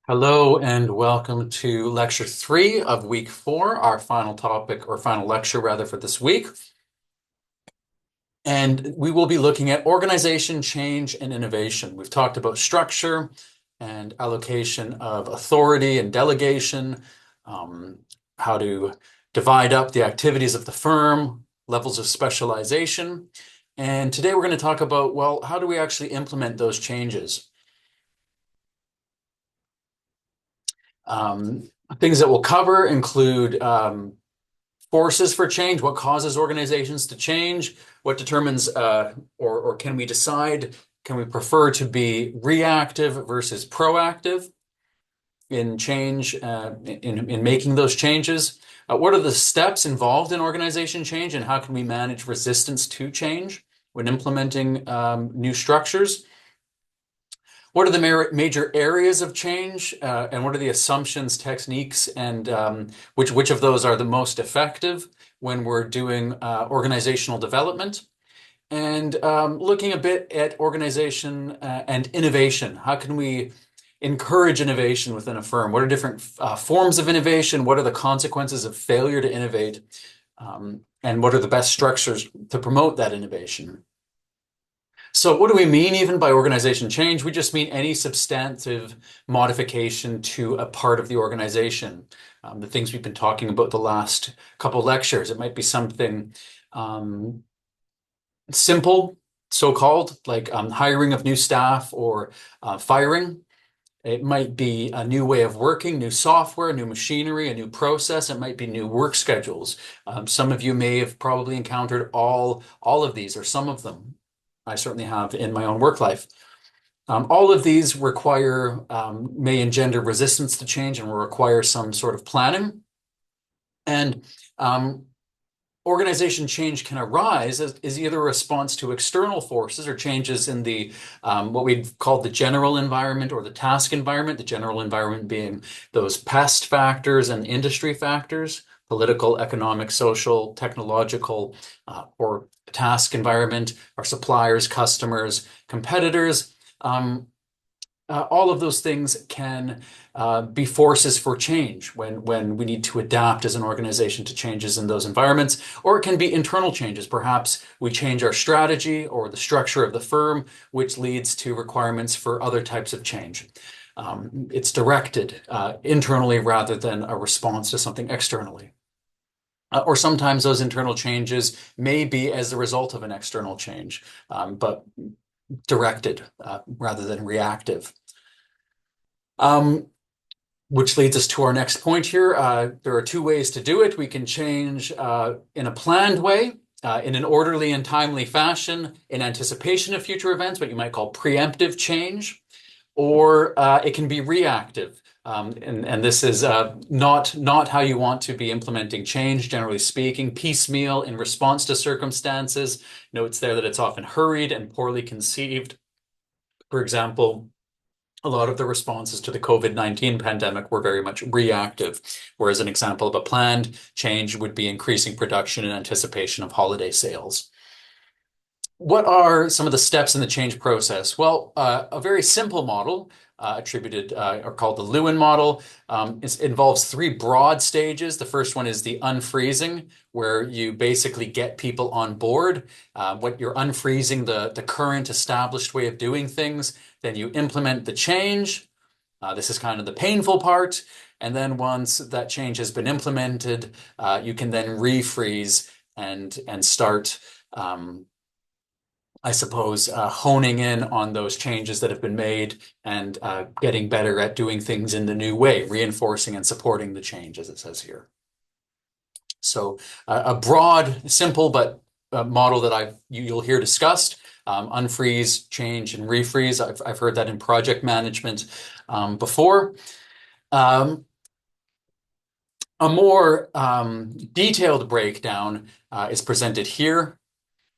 Hello and welcome to lecture 3 of week 4, our final topic or final lecture rather for this week. And we will be looking at organization, change, and innovation. We've talked about structure and allocation of authority and delegation, how to divide up the activities of the firm, levels of specialization. And today we're going to talk about, well, how do we actually implement those changes? Things that we'll cover include forces for change, what causes organizations to change, what determines or can we decide, can we prefer to be reactive versus proactive in change, in making those changes? What are the steps involved in organization change and how can we manage resistance to change when implementing new structures? What are the major areas of change, and what are the assumptions, techniques, and which of those are the most effective when we're doing organizational development? And looking a bit at organization and innovation. How can we encourage innovation within a firm? What are different forms of innovation? What are the consequences of failure to innovate? And what are the best structures to promote that innovation? So what do we mean even by organization change? We just mean any substantive modification to a part of the organization. The things we've been talking about the last couple lectures. It might be something simple, so-called, like hiring of new staff or firing. It might be a new way of working, new software, new machinery, a new process. It might be new work schedules. Some of you may have probably encountered all of these or some of them. I certainly have in my own work life. All of these require, may engender resistance to change and will require some sort of planning. And organization change can arise as either a response to external forces or changes in the what we'd call the general environment or the task environment, the general environment being those pest factors and industry factors, political, economic, social, technological, or task environment, our suppliers, customers, competitors. All of those things can be forces for change when we need to adapt as an organization to changes in those environments, or it can be internal changes. Perhaps we change our strategy or the structure of the firm, which leads to requirements for other types of change. It's directed internally rather than a response to something externally. Or sometimes those internal changes may be as a result of an external change, but directed rather than reactive. Which leads us to our next point here. There are two ways to do it. We can change in a planned way, in an orderly and timely fashion, in anticipation of future events, what you might call preemptive change, or it can be reactive. And this is not how you want to be implementing change, generally speaking, piecemeal in response to circumstances. Notes there that it's often hurried and poorly conceived. For example, a lot of the responses to the COVID-19 pandemic were very much reactive, whereas an example of a planned change would be increasing production in anticipation of holiday sales. What are some of the steps in the change process? Well, a very simple model attributed or called the Lewin model involves three broad stages. The first one is the unfreezing, where you basically get people on board. What you're unfreezing the current established way of doing things. Then you implement the change. This is kind of the painful part. And then once that change has been implemented, you can then refreeze and start I suppose, honing in on those changes that have been made and getting better at doing things in the new way, reinforcing and supporting the change, as it says here. So a broad, simple, but model that you'll hear discussed, unfreeze, change, and refreeze. I've heard that in project management before. A more detailed breakdown is presented here,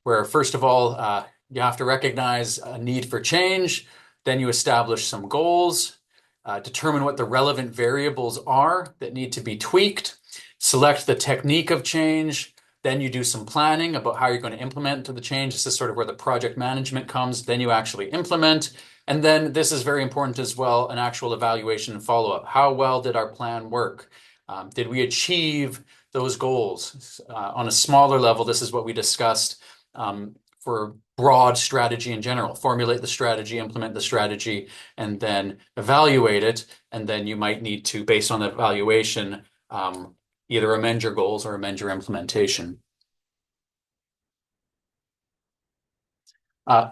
where first of all, you have to recognize a need for change, then you establish some goals, determine what the relevant variables are that need to be tweaked, select the technique of change, then you do some planning about how you're going to implement the change. This is sort of where the project management comes. Then you actually implement, And then this is very important as well, an actual evaluation and follow-up. How well did our plan work? Did we achieve those goals? On a smaller level, this is what we discussed for broad strategy in general. Formulate the strategy, implement the strategy, and then evaluate it. And then you might need to, based on the evaluation, either amend your goals or amend your implementation.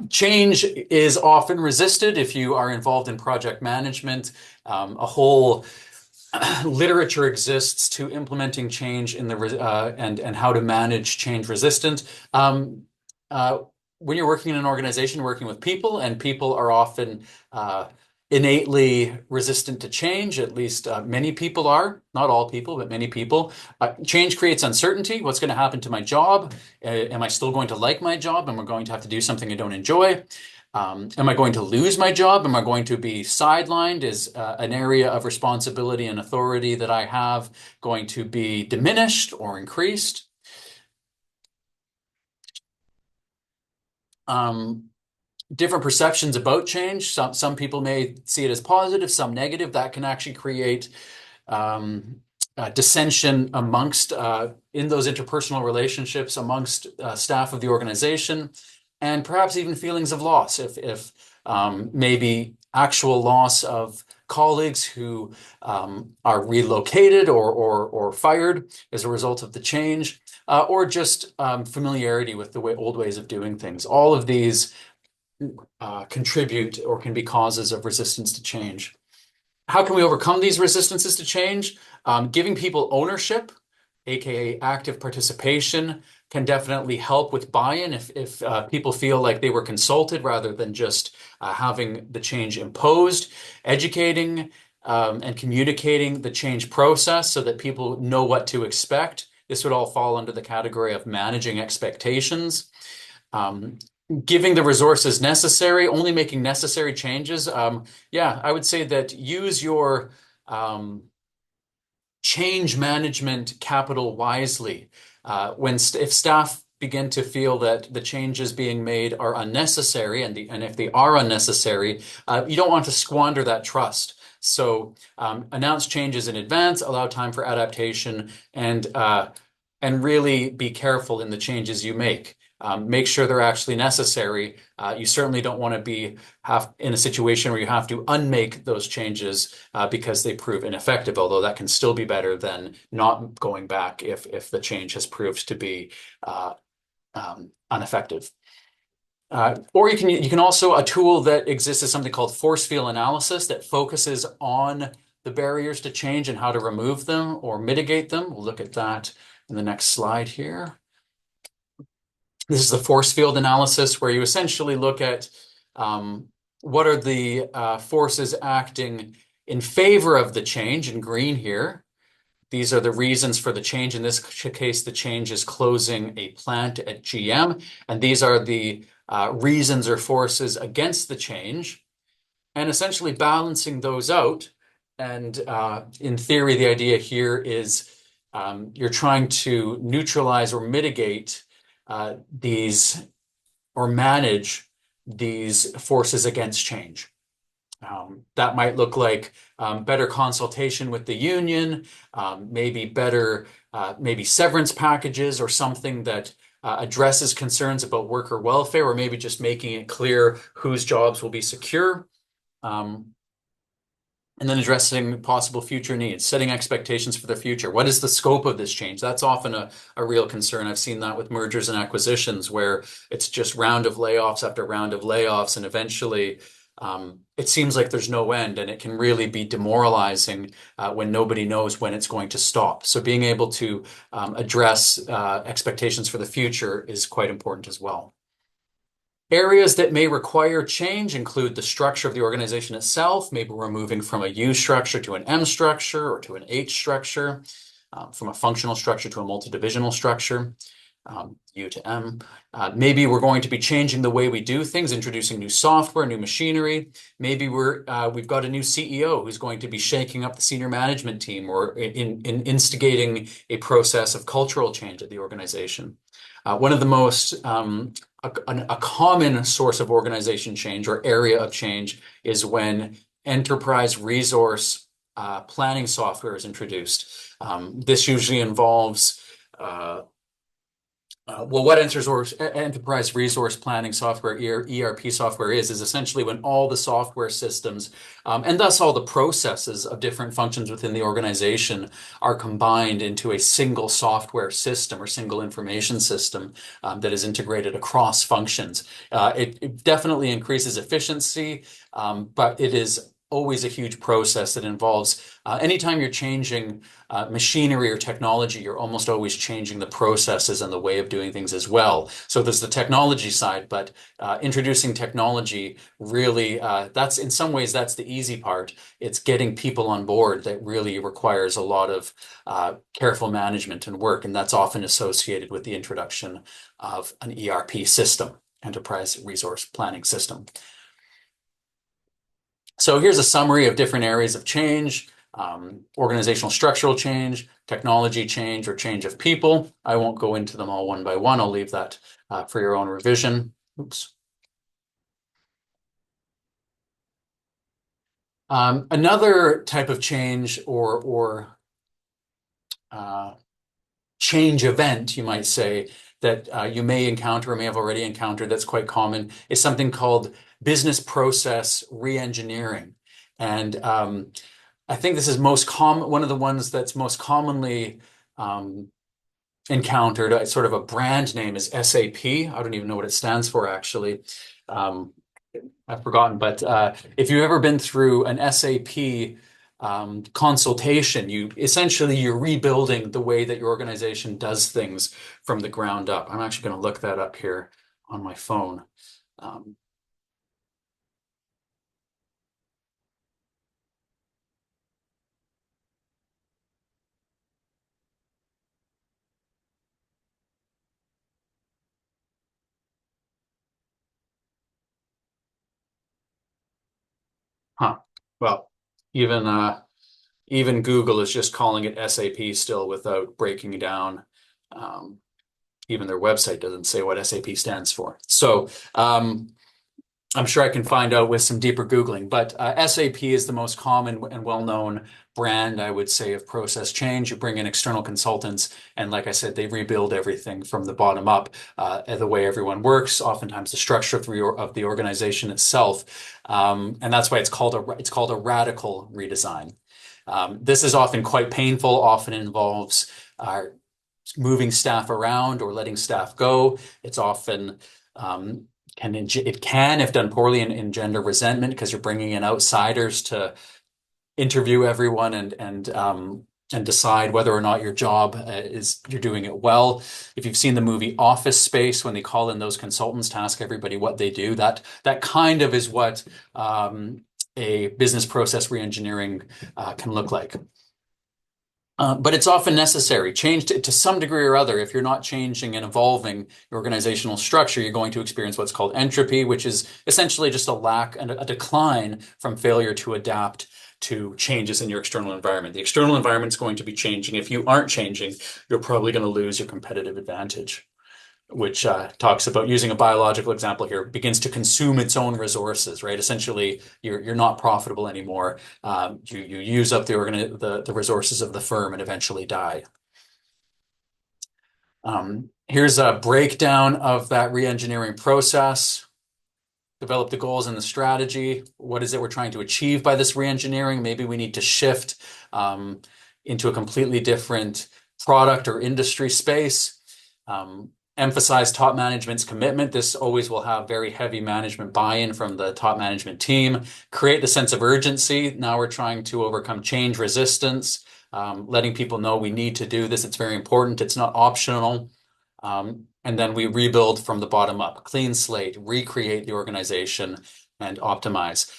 Change is often resisted if you are involved in project management. A whole literature exists to implementing change in the and how to manage change resistance. When you're working in an organization, working with people, and people are often innately resistant to change, at least many people are, not all people, but many people. Change creates uncertainty. What's going to happen to my job? Am I still going to like my job? Am I going to have to do something I don't enjoy? Am I going to lose my job? Am I going to be sidelined? Is an area of responsibility and authority that I have going to be diminished or increased? Different perceptions about change. Some people may see it as positive, some negative. That can actually create dissension amongst in those interpersonal relationships amongst staff of the organization, and perhaps even feelings of loss if maybe actual loss of colleagues who are relocated or fired as a result of the change, or just familiarity with the old ways of doing things. All of these contribute or can be causes of resistance to change. How can we overcome these resistances to change? Giving people ownership, aka active participation, can definitely help with buy-in if people feel like they were consulted rather than just having the change imposed. Educating and communicating the change process so that people know what to expect. This would all fall under the category of managing expectations. Giving the resources necessary, only making necessary changes. Yeah, I would say that use your change management capital wisely. If staff begin to feel that the changes being made are unnecessary, and if they are unnecessary, you don't want to squander that trust. So announce changes in advance, allow time for adaptation, and really be careful in the changes you make. Make sure they're actually necessary. You certainly don't want to be in a situation where you have to unmake those changes because they prove ineffective, although that can still be better than not going back if the change has proved to be ineffective. Or you can also, a tool that exists is something called force field analysis that focuses on the barriers to change and how to remove them or mitigate them. We'll look at that in the next slide here. This is the force field analysis where you essentially look at what are the forces acting in favor of the change in green here. These are the reasons for the change. In this case, the change is closing a plant at GM. And these are the reasons or forces against the change, and essentially balancing those out. And in theory, the idea here is you're trying to neutralize or mitigate these or manage these forces against change. That might look like better consultation with the union, maybe severance packages or something that addresses concerns about worker welfare, or maybe just making it clear whose jobs will be secure. And then addressing possible future needs, setting expectations for the future. What is the scope of this change? That's often a real concern. I've seen that with mergers and acquisitions where it's just round of layoffs after round of layoffs, and eventually it seems like there's no end, and it can really be demoralizing when nobody knows when it's going to stop. So being able to address expectations for the future is quite important as well. Areas that may require change include the structure of the organization itself. Maybe we're moving from a U structure to an M structure or to an H structure, from a functional structure to a multidivisional structure. U to M. Maybe we're going to be changing the way we do things, introducing new software, new machinery. Maybe we've got a new CEO who's going to be shaking up the senior management team or in instigating a process of cultural change at the organization. One of the most a common source of organization change or area of change is when enterprise resource planning software is introduced. This usually involves what enterprise resource planning software, ERP software is essentially when all the software systems and thus all the processes of different functions within the organization are combined into a single software system or single information system that is integrated across functions. It definitely increases efficiency, but it is always a huge process that involves anytime you're changing machinery or technology, you're almost always changing the processes and the way of doing things as well. So there's the technology side, but introducing technology really, that's in some ways, that's the easy part. It's getting people on board that really requires a lot of careful management and work, and that's often associated with the introduction of an ERP system, enterprise resource planning system. So here's a summary of different areas of change, organizational structural change, technology change, or change of people. I won't go into them all one by one. I'll leave that for your own revision. Oops. Another type of change or change event, you might say, that you may encounter or may have already encountered that's quite common is something called business process reengineering. And I think this is most common, one of the ones that's most commonly encountered, sort of a brand name is SAP. I don't even know what it stands for, actually. I've forgotten, but if you've ever been through an SAP consultation, you're rebuilding the way that your organization does things from the ground up. I'm actually going to look that up here on my phone. Well, even Google is just calling it SAP still without breaking down. Even their website doesn't say what SAP stands for. So I'm sure I can find out with some deeper Googling, but SAP is the most common and well-known brand, I would say, of process change. You bring in external consultants, and like I said, they rebuild everything from the bottom up, the way everyone works, oftentimes the structure of the organization itself, and that's why it's called a radical redesign. This is often quite painful, often involves moving staff around or letting staff go. It's often it can, if done poorly, engender resentment because you're bringing in outsiders to interview everyone and decide whether or not your job you're doing it well. If you've seen the movie Office Space, when they call in those consultants to ask everybody what they do, that kind of is what a business process reengineering can look like. But it's often necessary. Change to some degree or other. If you're not changing and evolving your organizational structure, you're going to experience what's called entropy, which is essentially just a lack and a decline from failure to adapt to changes in your external environment. The external environment is going to be changing. If you aren't changing, you're probably going to lose your competitive advantage, which talks about, using a biological example here, begins to consume its own resources, right? Essentially, you're not profitable anymore. You use up the resources of the firm and eventually die. Here's a breakdown of that reengineering process. Develop the goals and the strategy. What is it we're trying to achieve by this reengineering? Maybe we need to shift into a completely different product or industry space. Emphasize top management's commitment. This always will have very heavy management buy-in from the top management team. Create the sense of urgency. Now we're trying to overcome change resistance, letting people know we need to do this. It's very important. It's not optional. And then we rebuild from the bottom up, clean slate, recreate the organization and optimize.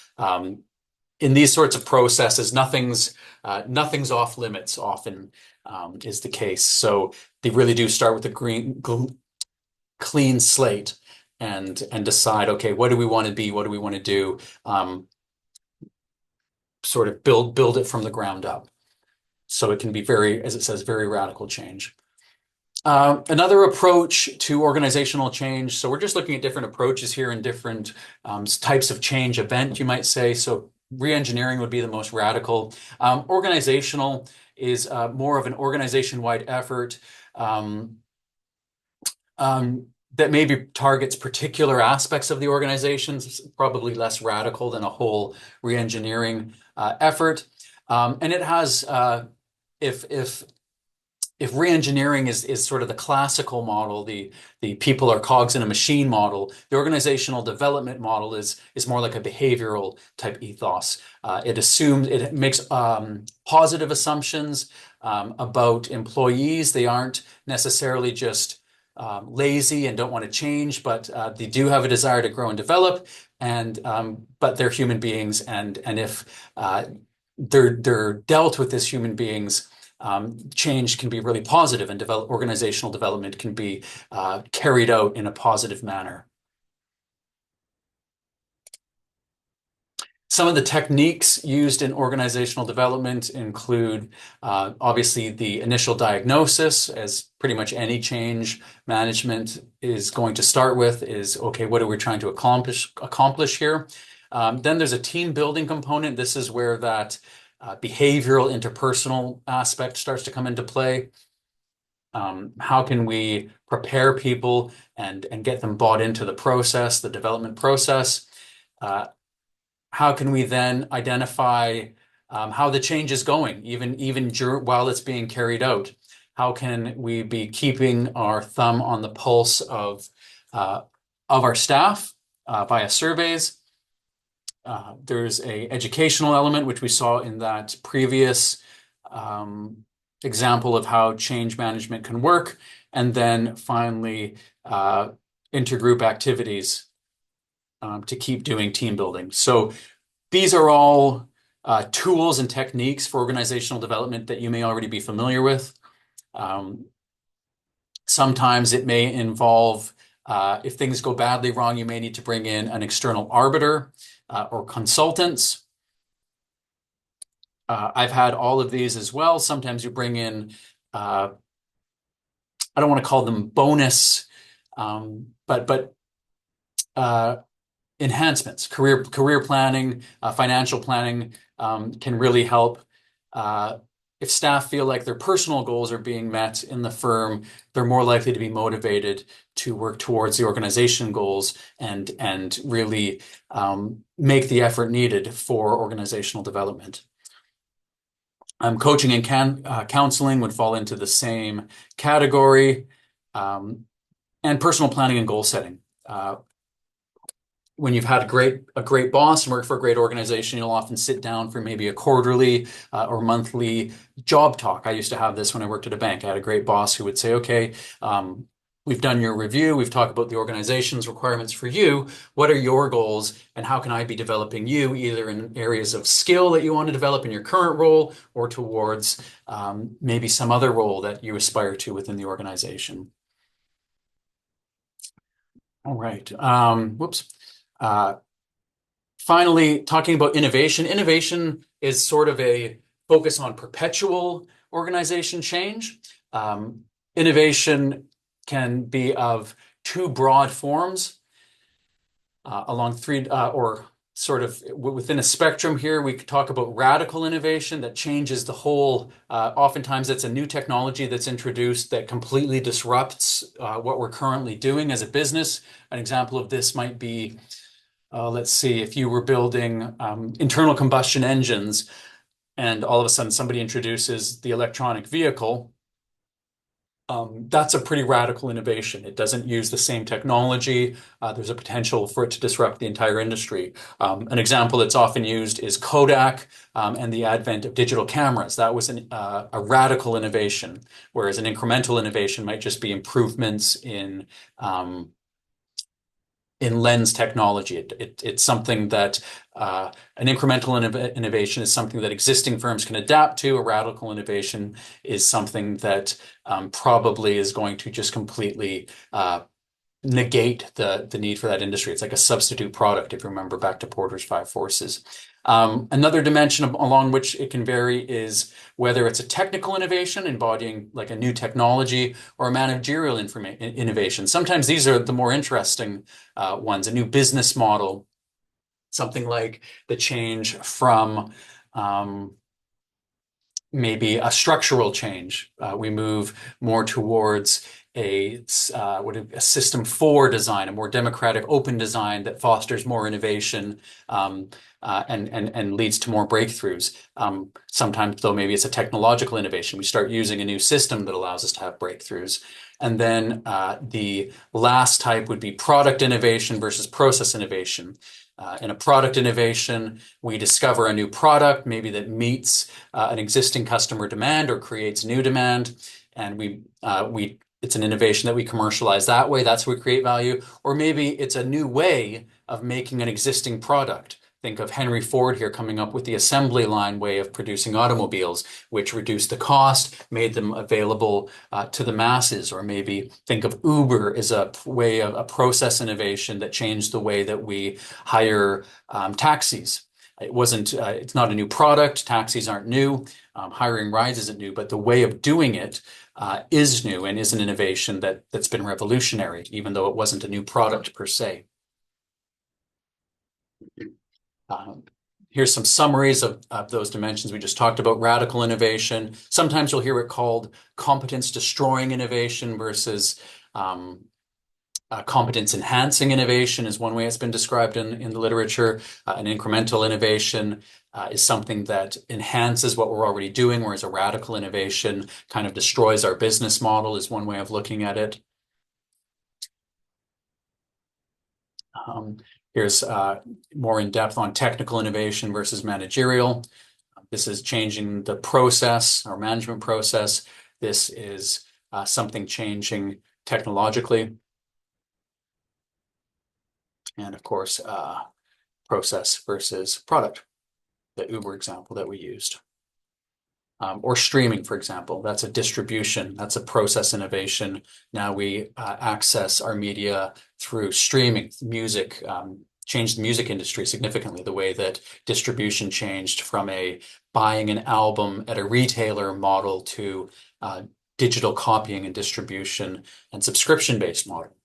In these sorts of processes, nothing's off limits often. is the case. So they really do start with clean slate and decide, okay, what do we want to be? What do we want to do? Sort of build it from the ground up. So it can be very, as it says, very radical change. Another approach to organizational change. So we're just looking at different approaches here and different types of change event, you might say. So re-engineering would be the most radical. Organizational is more of an organization-wide effort that maybe targets particular aspects of the organization, probably less radical than a whole re-engineering effort. And it has, if re-engineering is sort of the classical model, the people are cogs in a machine model, the organizational development model is more like a behavioral type ethos. It makes positive assumptions about employees. They aren't necessarily just lazy and don't want to change, but they do have a desire to grow and develop, and but they're human beings, and if they're dealt with as human beings, change can be really positive, and organizational development can be carried out in a positive manner. Some of the techniques used in organizational development include obviously the initial diagnosis, as pretty much any change management is going to start with, is, okay, what are we trying to accomplish here? Then there's a team building component. This is where that behavioral, interpersonal aspect starts to come into play. How can we prepare people and get them bought into the process, the development process? How can we then identify how the change is going, even while it's being carried out? How can we be keeping our thumb on the pulse of our staff via surveys? There's a educational element, which we saw in that previous example of how change management can work. And then finally, intergroup activities to keep doing team building. So these are all tools and techniques for organizational development that you may already be familiar with. Sometimes it may involve, if things go badly wrong, you may need to bring in an external arbiter or consultants. I've had all of these as well. Sometimes you bring in, I don't want to call them bonus, but enhancements, career planning, financial planning can really help. If staff feel like their personal goals are being met in the firm, they're more likely to be motivated to work towards the organization goals and really make the effort needed for organizational development. Coaching and counseling would fall into the same category, and personal planning and goal setting. When you've had a great boss and work for a great organization, you'll often sit down for maybe a quarterly or monthly job talk. I used to have this when I worked at a bank. I had a great boss who would say, okay, we've done your review. We've talked about the organization's requirements for you. What are your goals, and how can I be developing you, either in areas of skill that you want to develop in your current role or towards maybe some other role that you aspire to within the organization. All right. Whoops. Finally, talking about innovation. Innovation is sort of a focus on perpetual organization change. Innovation can be of two broad forms along three, or sort of within a spectrum here. We could talk about radical innovation that changes the whole, oftentimes it's a new technology that's introduced that completely disrupts what we're currently doing as a business. An example of this might be, let's see, if you were building internal combustion engines and all of a sudden somebody introduces the electronic vehicle, that's a pretty radical innovation. It doesn't use the same technology. There's a potential for it to disrupt the entire industry. An example that's often used is Kodak and the advent of digital cameras. That was a radical innovation, whereas an incremental innovation might just be improvements in in lens technology. It's something that an incremental innovation is something that existing firms can adapt to. A radical innovation is something that probably is going to just completely negate the need for that industry. It's like a substitute product, if you remember back to Porter's five forces. Another dimension along which it can vary is whether it's a technical innovation embodying like a new technology or a managerial innovation. Sometimes these are the more interesting ones, a new business model, something like the change from maybe a structural change. We move more towards a system for design, a more democratic, open design that fosters more innovation and leads to more breakthroughs. Sometimes, though, maybe it's a technological innovation. We start using a new system that allows us to have breakthroughs. And then the last type would be product innovation versus process innovation. In a product innovation, we discover a new product, maybe that meets an existing customer demand or creates new demand, and it's an innovation that we commercialize that way. That's where we create value. Or maybe it's a new way of making an existing product. Think of Henry Ford here coming up with the assembly line way of producing automobiles, which reduced the cost, made them available to the masses. Or maybe think of Uber as a way of a process innovation that changed the way that we hire taxis. It's not a new product. Taxis aren't new. Hiring rides isn't new, but the way of doing it is new and is an innovation that's been revolutionary, even though it wasn't a new product per se. Here's some summaries of those dimensions we just talked about. Radical innovation. Sometimes you'll hear it called competence destroying innovation versus competence enhancing innovation is one way it's been described in the literature. An incremental innovation is something that enhances what we're already doing, whereas a radical innovation kind of destroys our business model is one way of looking at it. Here's more in depth on technical innovation versus managerial. This is changing the process, our management process. This is something changing technologically. And of course, process versus product, the Uber example that we used. Or streaming, for example, that's a distribution, that's a process innovation. Now we access our media through streaming, music, changed the music industry significantly, the way that distribution changed from a buying an album at a retailer model to digital copying and distribution and subscription-based model.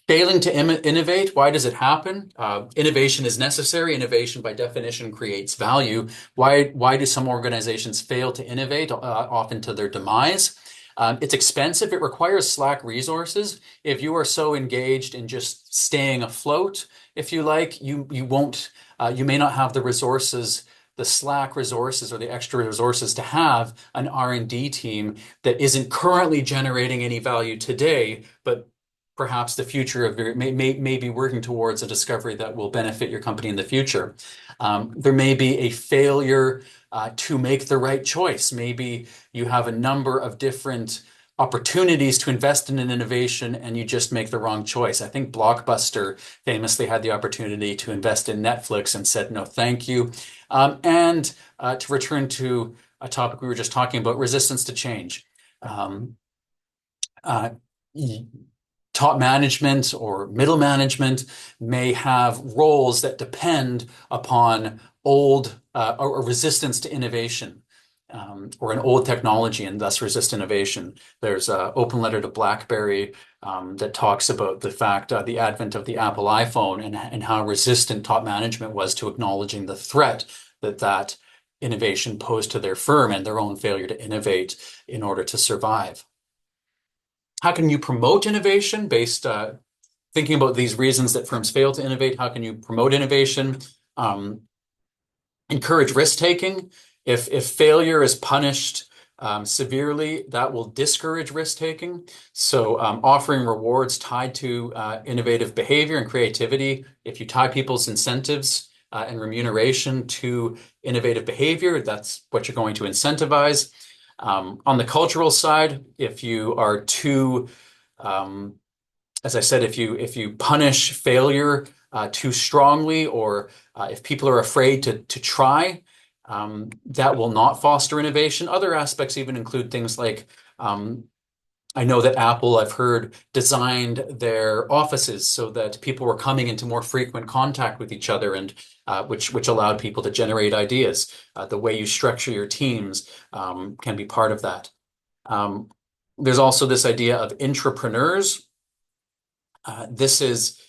Failing to innovate, why does it happen? Innovation is necessary. Innovation, by definition, creates value. Why do some organizations fail to innovate, often to their demise? It's expensive. It requires slack resources. If you are so engaged in just staying afloat, if you like, you may not have the resources, the slack resources or the extra resources to have an R&D team that isn't currently generating any value today, but perhaps the future of may be working towards a discovery that will benefit your company in the future. There may be a failure to make the right choice. Maybe you have a number of different opportunities to invest in an innovation and you just make the wrong choice. I think Blockbuster famously had the opportunity to invest in Netflix and said, no, thank you. And to return to a topic we were just talking about, resistance to change. Top management or middle management may have roles that depend upon old or resistance to innovation or an old technology and thus resist innovation. There's an open letter to BlackBerry that talks about the fact the advent of the Apple iPhone and how resistant top management was to acknowledging the threat that innovation posed to their firm and their own failure to innovate in order to survive. How can you promote innovation based, thinking about these reasons that firms fail to innovate? How can you promote innovation? Encourage risk-taking. If failure is punished severely, that will discourage risk-taking. So offering rewards tied to innovative behavior and creativity. If you tie people's incentives and remuneration to innovative behavior, that's what you're going to incentivize. On the cultural side, if you are too, as I said, if you punish failure too strongly, or if people are afraid to try, that will not foster innovation. Other aspects even include things like I know that Apple, I've heard, designed their offices so that people were coming into more frequent contact with each other, and which allowed people to generate ideas. The way you structure your teams can be part of that. Um, there's also this idea of intrapreneurs. This is,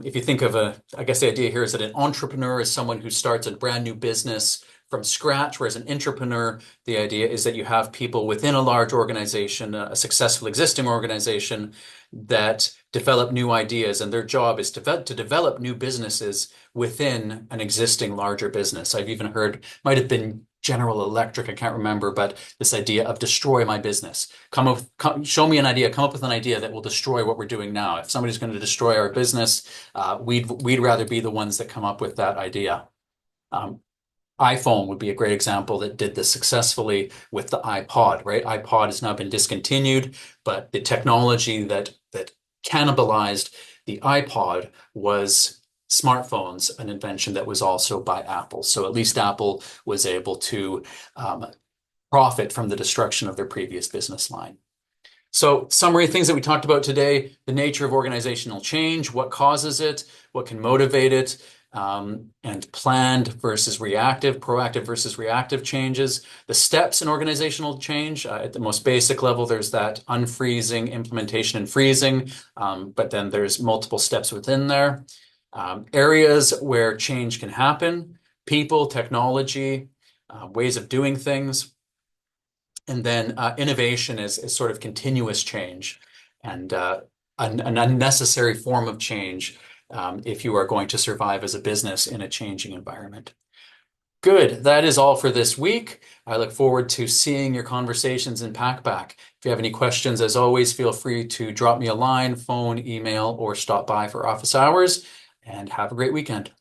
if you think of I guess the idea here is that an entrepreneur is someone who starts a brand new business from scratch, whereas an intrapreneur, the idea is that you have people within a large organization, a successful existing organization, that develop new ideas, and their job is to develop new businesses within an existing larger business. I've even heard, might have been General Electric, I can't remember, but this idea of destroy my business. Show me an idea, come up with an idea that will destroy what we're doing now. If somebody's going to destroy our business, we'd rather be the ones that come up with that idea. iPhone would be a great example that did this successfully with the iPod, right? iPod has now been discontinued, but the technology that cannibalized the iPod was smartphones, an invention that was also by Apple. So at least Apple was able to profit from the destruction of their previous business line. So summary things that we talked about today: the nature of organizational change, what causes it, what can motivate it, and planned versus reactive, proactive versus reactive changes. The steps in organizational change, at the most basic level, there's that unfreezing, implementation, and freezing, but then there's multiple steps within there. Areas where change can happen: people, technology, ways of doing things. And then innovation is sort of continuous change, and an unnecessary form of change if you are going to survive as a business in a changing environment. Good. That is all for this week. I look forward to seeing your conversations in Packback. If you have any questions, as always, feel free to drop me a line, phone, email, or stop by for office hours, and have a great weekend.